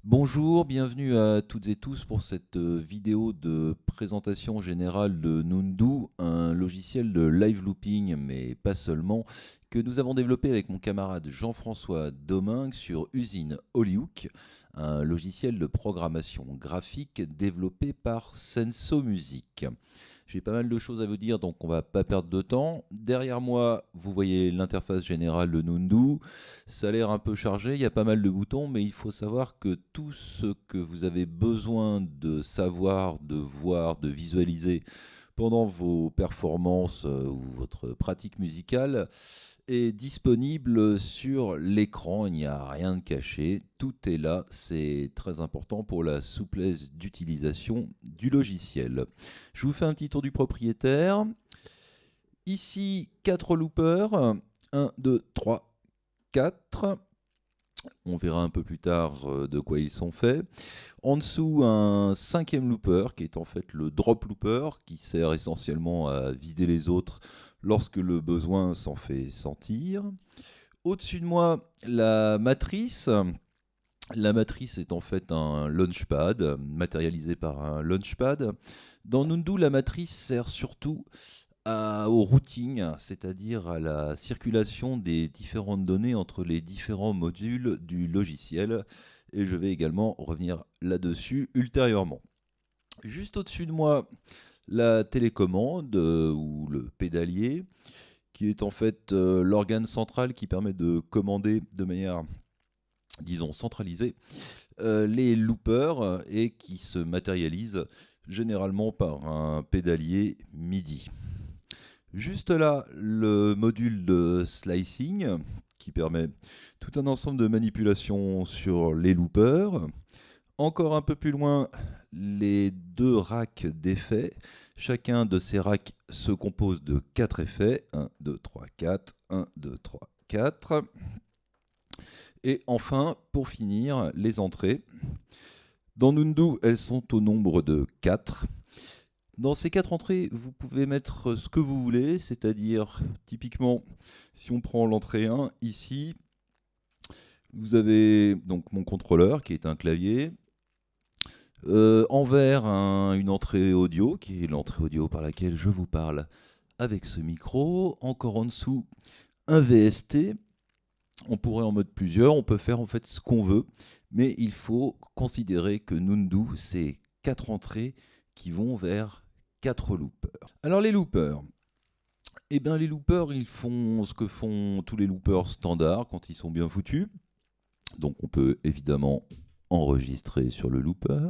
Bonjour, bienvenue à toutes et tous pour cette vidéo de présentation générale de Nundu, un logiciel de live looping, mais pas seulement, que nous avons développé avec mon camarade Jean-François Domingue sur Usine Hollyhook, un logiciel de programmation graphique développé par Senso Music. J'ai pas mal de choses à vous dire, donc on va pas perdre de temps. Derrière moi, vous voyez l'interface générale de Nundu. Ça a l'air un peu chargé, il y a pas mal de boutons, mais il faut savoir que tout ce que vous avez besoin de savoir, de voir, de visualiser pendant vos performances ou votre pratique musicale est disponible sur l'écran. Il n'y a rien de caché, tout est là. C'est très important pour la souplesse d'utilisation du logiciel. Je vous fais un petit tour du propriétaire. Ici, 4 loopers. 1, 2, 3, 4. On verra un peu plus tard de quoi ils sont faits. En dessous, un 5e looper qui est en fait le drop looper qui sert essentiellement à vider les autres lorsque le besoin s'en fait sentir. Au-dessus de moi, la matrice. La matrice est en fait un launchpad, matérialisé par un launchpad. Dans Nundu, la matrice sert surtout au routing, c'est-à-dire à la circulation des différentes données entre les différents modules du logiciel. Et je vais également revenir là-dessus ultérieurement. Juste au-dessus de moi, la télécommande ou le pédalier, qui est en fait l'organe central qui permet de commander de manière, disons, centralisée les loopers et qui se matérialise généralement par un pédalier MIDI. Juste là, le module de slicing qui permet tout un ensemble de manipulations sur les loopers. Encore un peu plus loin, les 2 racks d'effets. Chacun de ces racks se compose de 4 effets. 1, 2, 3, 4. 1, 2, 3, 4. Et enfin, pour finir, les entrées. Dans Nundu, elles sont au nombre de 4. Dans ces 4 entrées, vous pouvez mettre ce que vous voulez, c'est-à-dire, typiquement, si on prend l'entrée 1, ici, vous avez donc mon contrôleur, qui est un clavier. En vert, une entrée audio, qui est l'entrée audio par laquelle je vous parle avec ce micro. Encore en dessous, un VST. On pourrait en mettre plusieurs, on peut faire en fait ce qu'on veut, mais il faut considérer que Nundu, c'est 4 entrées qui vont vers 4 loopers. Alors les loopers, eh bien les loopers, ils font ce que font tous les loopers standards quand ils sont bien foutus. Donc on peut évidemment enregistrer sur le looper.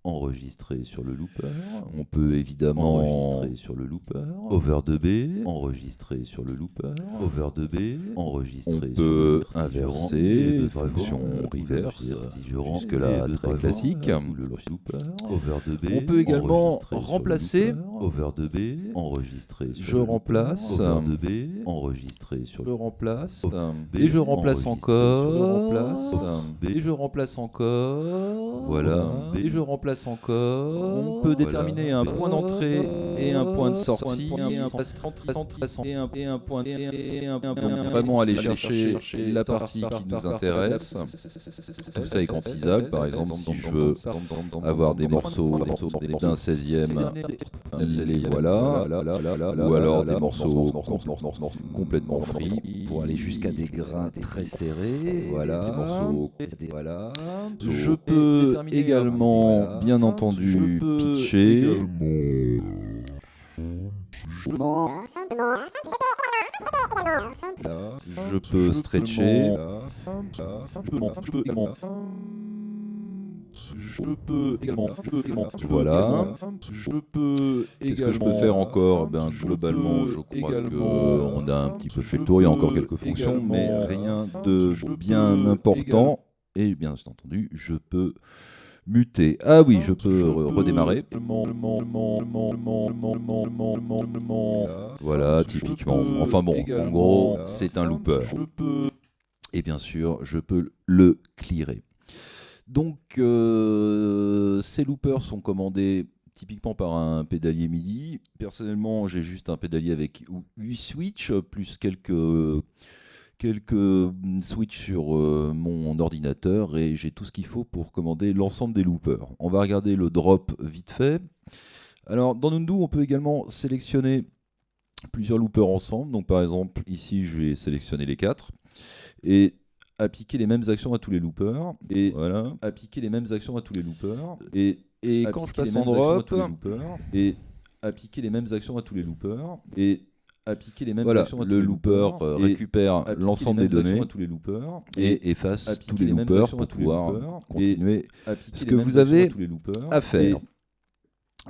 Enregistrer sur le looper. On peut évidemment enregistrer sur le looper. Over 2B. Enregistrer sur le looper. Over 2B. Enregistrer. On peut inverser de fonction reverse. Jusque là très classique. Le looper. Over 2B. On peut également remplacer. Over 2B. Enregistrer. Je remplace. Over 2B. Enregistrer sur le remplace. Et je remplace encore. Et je remplace encore. Voilà. Et je remplace encore. On peut déterminer un point d'entrée et un point de sortie, et un point vraiment aller chercher la partie qui nous intéresse. Tout ça est quantisable. Par exemple, si je veux avoir des morceaux d'un 16e, les voilà. Ou alors des morceaux complètement free pour aller jusqu'à des grains très serrés. Voilà. Je peux également, bien entendu, pitcher. Je peux stretcher. Je peux également. Voilà. Qu'est-ce que je peux faire encore? Ben, globalement, je crois qu'on a un petit peu fait le tour. Il y a encore quelques fonctions, mais rien de bien important. Et bien entendu, je peux muter. Ah oui, je peux redémarrer. Voilà, typiquement. Enfin bon, en gros, c'est un looper. Et bien sûr, je peux le clearer. Donc, ces loopers sont commandés typiquement par un pédalier MIDI. Personnellement, j'ai juste un pédalier avec 8 switches, plus quelques quelques switches sur mon ordinateur et j'ai tout ce qu'il faut pour commander l'ensemble des loopers. On va regarder le drop vite fait. Alors dans Nundu, on peut également sélectionner plusieurs loopers ensemble. Donc par exemple, ici, je vais sélectionner les 4 et appliquer les mêmes actions à tous les loopers. Et voilà, appliquer les mêmes actions à tous les loopers. Et quand je passe en drop, et appliquer les mêmes actions à tous les loopers. Et appliquer les mêmes actions à tous les loopers. Récupère l'ensemble des données à tous les loopers et efface tous les loopers pour pouvoir continuer ce que vous avez à faire.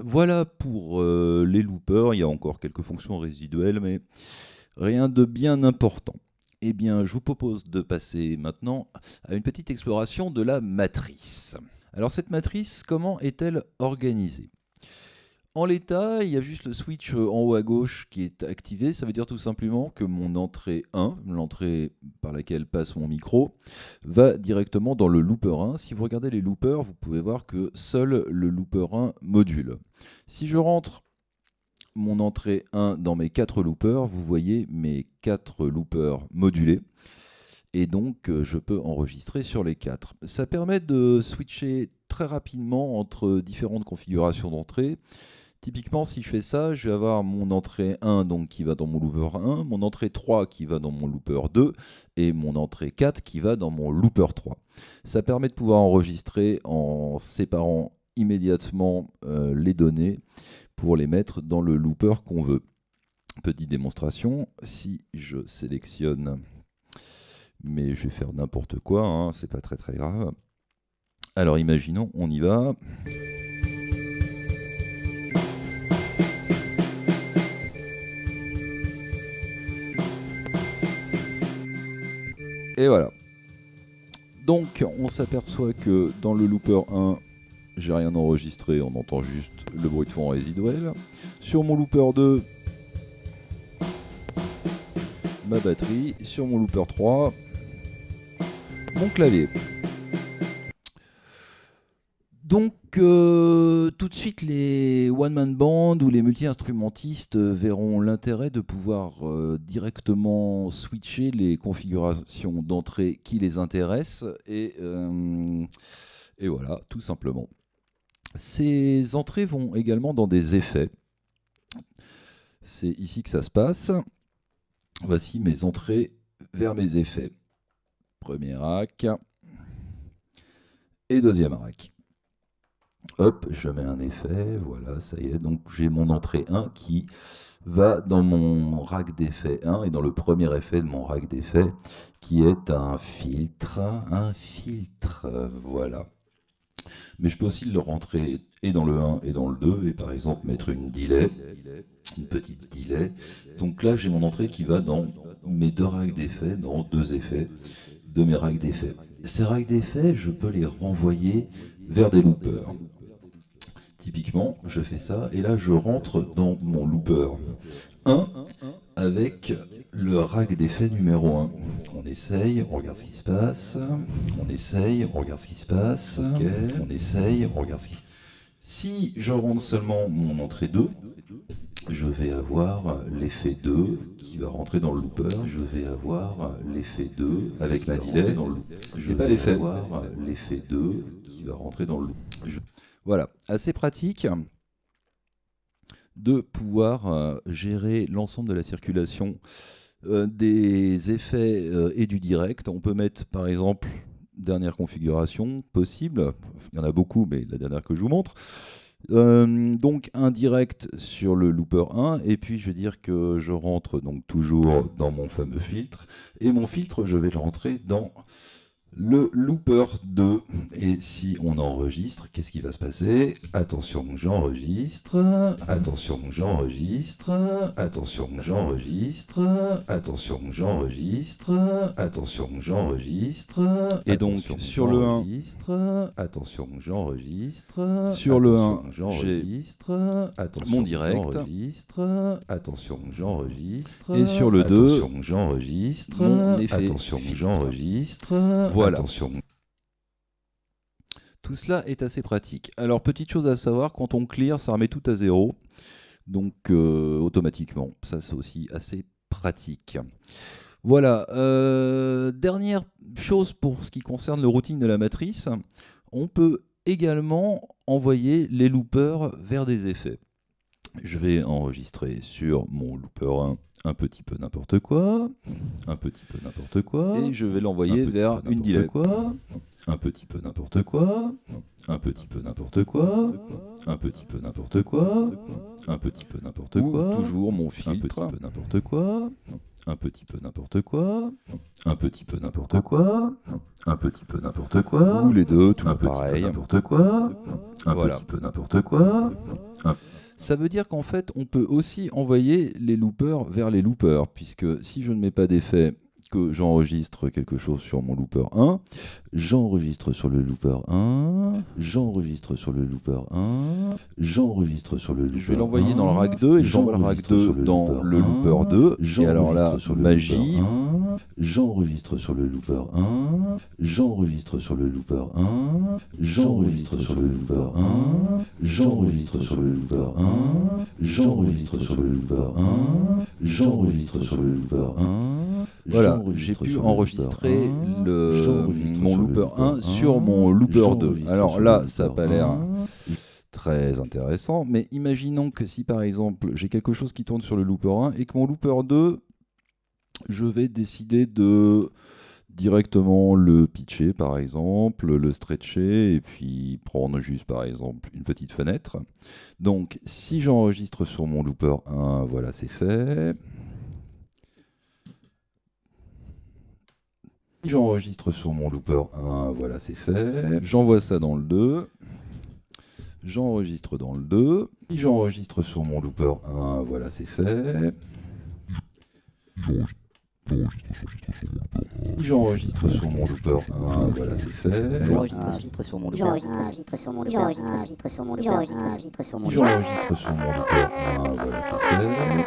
Voilà pour les loopers. Il y a encore quelques fonctions résiduelles, mais rien de bien important. Eh bien, je vous propose de passer maintenant à une petite exploration de la matrice. Alors cette matrice, comment est-elle organisée ? En l'état, il y a juste le switch en haut à gauche qui est activé. Ça veut dire tout simplement que mon entrée 1, l'entrée par laquelle passe mon micro, va directement dans le looper 1. Si vous regardez les loopers, vous pouvez voir que seul le looper 1 module. Si je rentre mon entrée 1 dans mes 4 loopers, vous voyez mes 4 loopers modulés. Et donc, je peux enregistrer sur les 4. Ça permet de switcher très rapidement entre différentes configurations d'entrée. Typiquement, si je fais ça, je vais avoir mon entrée 1 donc, qui va dans mon looper 1, mon entrée 3 qui va dans mon looper 2 et mon entrée 4 qui va dans mon looper 3. Ça permet de pouvoir enregistrer en séparant immédiatement les données pour les mettre dans le looper qu'on veut. Petite démonstration, si je sélectionne, mais je vais faire n'importe quoi, hein, c'est pas très grave. Alors imaginons, on y va. Et voilà. Donc on s'aperçoit que dans le looper 1, j'ai rien enregistré, on entend juste le bruit de fond résiduel. Sur mon looper 2, ma batterie. Sur mon looper 3, mon clavier. Donc tout de suite les one-man band ou les multi-instrumentistes verront l'intérêt de pouvoir directement switcher les configurations d'entrée qui les intéressent et voilà, tout simplement. Ces entrées vont également dans des effets. C'est ici que ça se passe. Voici mes entrées vers mes effets. Premier rack et deuxième rack. Hop, je mets un effet, voilà, ça y est. Donc j'ai mon entrée 1 qui va dans mon rack d'effets 1 et dans le premier effet de mon rack d'effets qui est un filtre, voilà. Mais je peux aussi le rentrer et dans le 1 et dans le 2 et par exemple mettre une delay, une petite delay. Donc là j'ai mon entrée qui va dans mes deux racks d'effets, dans deux effets de mes racks d'effets. Ces racks d'effets, je peux les renvoyer vers des loopers. Typiquement, je fais ça, et là je rentre dans mon looper 1 avec le rack d'effet numéro 1. On essaye, on regarde ce qui se passe. On essaye, on regarde ce qui se passe. Okay. On essaye, on regarde ce qui se passe. Si je rentre seulement mon entrée 2, je vais avoir l'effet 2 qui va rentrer dans le looper. Je vais avoir l'effet 2 avec ma delay dans le looper. Je vais pas avoir l'effet 2 qui va rentrer dans le looper. Voilà, assez pratique de pouvoir gérer l'ensemble de la circulation des effets et du direct. On peut mettre par exemple, dernière configuration possible, il y en a beaucoup mais la dernière que je vous montre, donc un direct sur le looper 1 et puis je vais dire que je rentre donc toujours dans mon fameux filtre et mon filtre je vais le rentrer dans le looper 2. Et si on enregistre, qu'est-ce qui va se passer? Attention, j'enregistre. Attention, j'enregistre. Attention, j'enregistre. Attention, j'enregistre. Attention, j'enregistre. Et donc sur le 1, attention, j'enregistre. Sur le 1, j'enregistre. Mon direct. Attention, j'enregistre. Et sur le 2, j'enregistre. Mon effet. Attention, j'enregistre. Voilà. Attention. Tout cela est assez pratique. Alors, petite chose à savoir, quand on clear, ça remet tout à zéro. Donc, automatiquement. Ça, c'est aussi assez pratique. Voilà. Dernière chose pour ce qui concerne le routing de la matrice, on peut également envoyer les loopers vers des effets. Je vais enregistrer sur mon looper 1 un petit peu n'importe quoi, un petit peu n'importe quoi, et je vais l'envoyer vers une delay. Un petit peu n'importe quoi, un petit peu n'importe quoi, un petit peu n'importe quoi, un petit peu n'importe quoi, toujours mon filtre, un petit peu n'importe quoi, un petit peu n'importe quoi, un petit peu n'importe quoi, un petit peu n'importe quoi, ou les deux, tout pareil, n'importe quoi, un petit peu n'importe quoi. Ça veut dire qu'en fait, on peut aussi envoyer les loopers vers les loopers, puisque si je ne mets pas d'effet, que j'enregistre quelque chose sur mon looper 1, j'enregistre sur le looper 1, j'enregistre sur le looper 1, j'enregistre sur le looper 1. Je vais l'envoyer dans le rack 2 et j'envoie le rack 2 dans le looper 2. Et alors là, magie, j'enregistre sur le looper 1, j'enregistre sur le looper 1, j'enregistre sur le looper 1, j'enregistre sur le looper 1, j'enregistre sur le looper 1, j'enregistre sur le looper 1. Voilà, j'ai pu enregistrer mon looper 1 sur mon looper 2. Alors là, ça n'a pas l'air très intéressant, mais imaginons que si par exemple j'ai quelque chose qui tourne sur le looper 1 et que mon looper 2, je vais décider de directement le pitcher par exemple, le stretcher et puis prendre juste par exemple une petite fenêtre. Donc si j'enregistre sur mon looper 1, voilà, c'est fait. J'enregistre sur mon looper 1, voilà, c'est fait. J'envoie ça dans le 2. J'enregistre dans le 2. J'enregistre sur mon looper 1, voilà, c'est fait. J'enregistre sur mon looper 1, voilà, c'est fait. J'enregistre sur mon looper 1, j'enregistre sur mon looper 1, j'enregistre sur mon looper 1, j'enregistre sur mon looper 1, J'enregistre sur mon looper 1, voilà, c'est fait.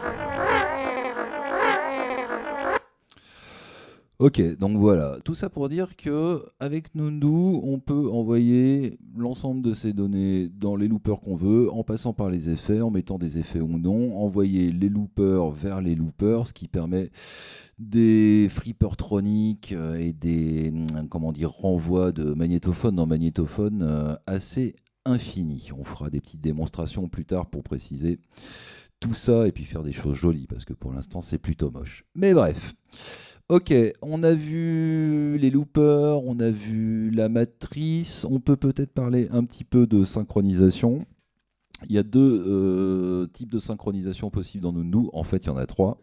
Ok, donc voilà, tout ça pour dire que avec Nundu, on peut envoyer l'ensemble de ces données dans les loopers qu'on veut, en passant par les effets, en mettant des effets ou non, envoyer les loopers vers les loopers, ce qui permet des freepertroniques et des renvois de magnétophone en magnétophone assez infinis. On fera des petites démonstrations plus tard pour préciser tout ça et puis faire des choses jolies, parce que pour l'instant c'est plutôt moche. Mais bref. Ok, on a vu les loopers, on a vu la matrice, on peut peut-être parler un petit peu de synchronisation. Il y a deux types de synchronisation possibles dans Nundu, en fait il y en a trois.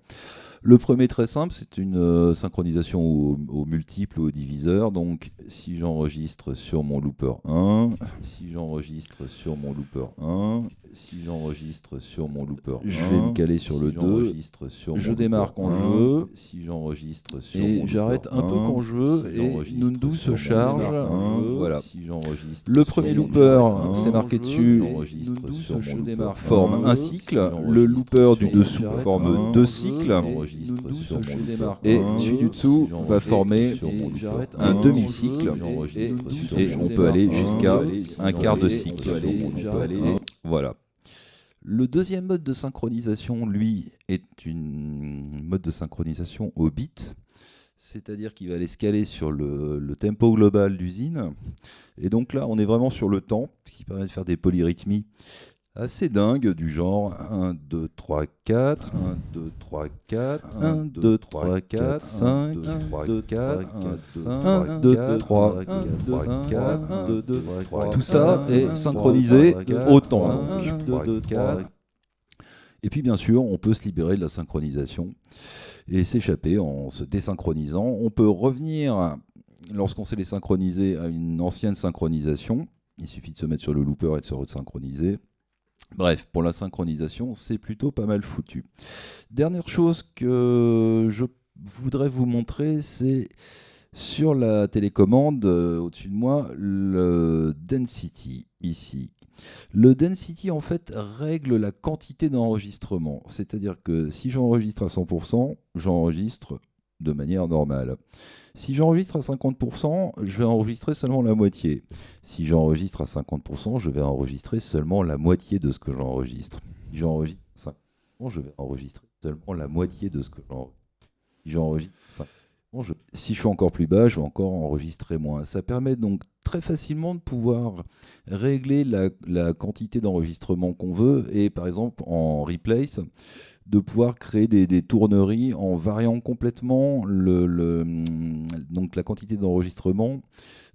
Le premier très simple, c'est une synchronisation au multiple ou au diviseur. Donc si j'enregistre sur mon looper 1, si j'enregistre sur mon looper 1, si j'enregistre sur mon looper 1, je vais me caler sur le 2, je démarre quand je veux, si j'enregistre sur et j'arrête un peu quand je veux, et Nundu se charge. Voilà. Le premier looper, c'est marqué dessus, Nundu se démarre, forme un cycle, le looper du dessous forme deux cycles, et celui du dessous va former un demi-cycle, et on peut aller jusqu'à un quart de cycle. Voilà. Le deuxième mode de synchronisation, lui, est une mode de synchronisation au bit, c'est-à-dire qu'il va aller se caler sur le tempo global d'usine. Et donc là, on est vraiment sur le temps, ce qui permet de faire des polyrythmies assez dingues, du genre 1, 2, 3, 4, 1, 2, 3, 4, 1, 2, 3, 4, 5, 2, 4, 1, 2, 3, 4, 1, 2, 3. Tout ça est synchronisé au temps. Et puis bien sûr, on peut se libérer de la synchronisation et s'échapper en se désynchronisant. On peut revenir, lorsqu'on s'est désynchronisé, à une ancienne synchronisation. Il suffit de se mettre sur le looper et de se resynchroniser. Bref, pour la synchronisation, c'est plutôt pas mal foutu. Dernière chose que je voudrais vous montrer, c'est sur la télécommande au-dessus de moi, le Density, ici. Le Density, en fait, règle la quantité d'enregistrement. C'est-à-dire que si j'enregistre à 100%, j'enregistre de manière normale. Si j'enregistre à 50%, je vais enregistrer seulement la moitié. Si j'enregistre à 50%, je vais enregistrer seulement la moitié de ce que j'enregistre. Si j'enregistre à 50%, je vais enregistrer seulement la moitié de ce que j'enregistre. j'enregistre ça. Si je suis encore plus bas, je vais encore enregistrer moins. Ça permet donc très facilement de pouvoir régler la quantité d'enregistrement qu'on veut et par exemple en replace, de pouvoir créer des tourneries en variant complètement donc la quantité d'enregistrement,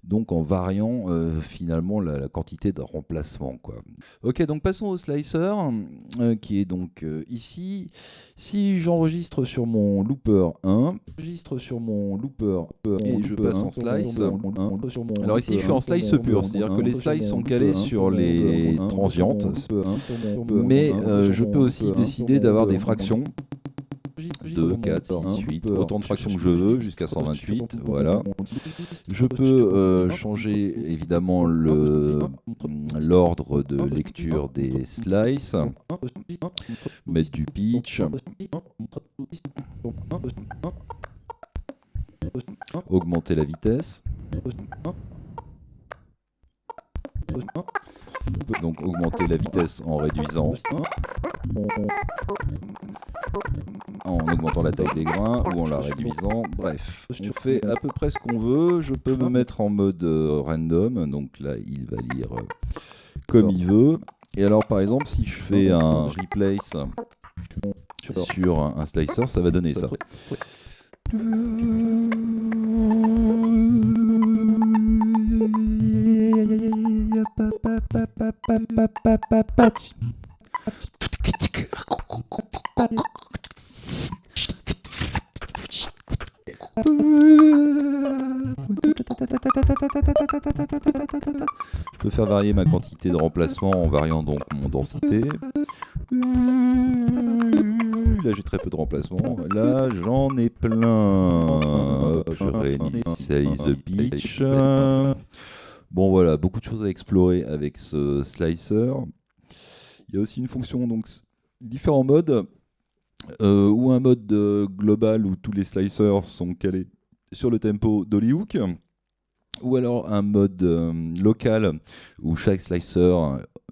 donc en variant finalement la quantité de remplacement, quoi. Ok, donc passons au slicer qui est donc ici. Si j'enregistre sur mon looper 1, et je passe en slice. Alors ici je suis en slice pur, c'est-à-dire que les slices sont calés sur les transientes, mais je peux aussi décider d'avoir des fractions. 2, 4, 6, 8, autant de fractions que je veux, jusqu'à 128, voilà. Je peux changer évidemment l'ordre de lecture des slices, mettre du pitch, augmenter la vitesse. On peut donc augmenter la vitesse en réduisant, en augmentant la taille des grains ou en la réduisant. Bref, on fait à peu près ce qu'on veut. Je peux me mettre en mode random, donc là il va lire comme il veut. Et alors par exemple si je fais un replace sur un slicer, ça va donner ça. Je peux faire varier ma quantité de remplacement en variant donc mon densité. Là j'ai très peu de remplacement. Là j'en ai plein. Hop, je réinitialise le pitch. Bon voilà, beaucoup de choses à explorer avec ce slicer. Il y a aussi une fonction, donc différents modes, ou un mode global où tous les slicers sont calés sur le tempo d'Hollyhook, ou alors un mode local où chaque slicer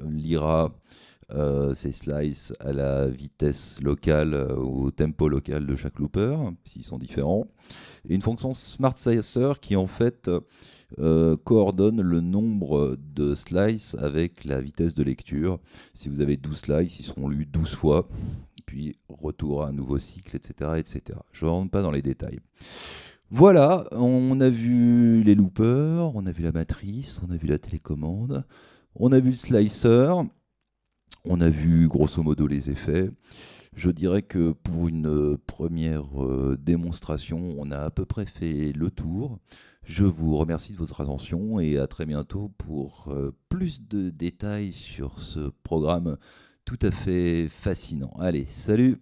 lira ces slices à la vitesse locale ou au tempo local de chaque looper, s'ils sont différents. Et une fonction Smart Slicer qui en fait coordonne le nombre de slices avec la vitesse de lecture. Si vous avez 12 slices, ils seront lus 12 fois, puis retour à un nouveau cycle, etc. etc. Je ne rentre pas dans les détails. Voilà, on a vu les loopers, on a vu la matrice, on a vu la télécommande, on a vu le slicer, on a vu grosso modo les effets. Je dirais que pour une première démonstration, on a à peu près fait le tour. Je vous remercie de votre attention et à très bientôt pour plus de détails sur ce programme tout à fait fascinant. Allez, salut!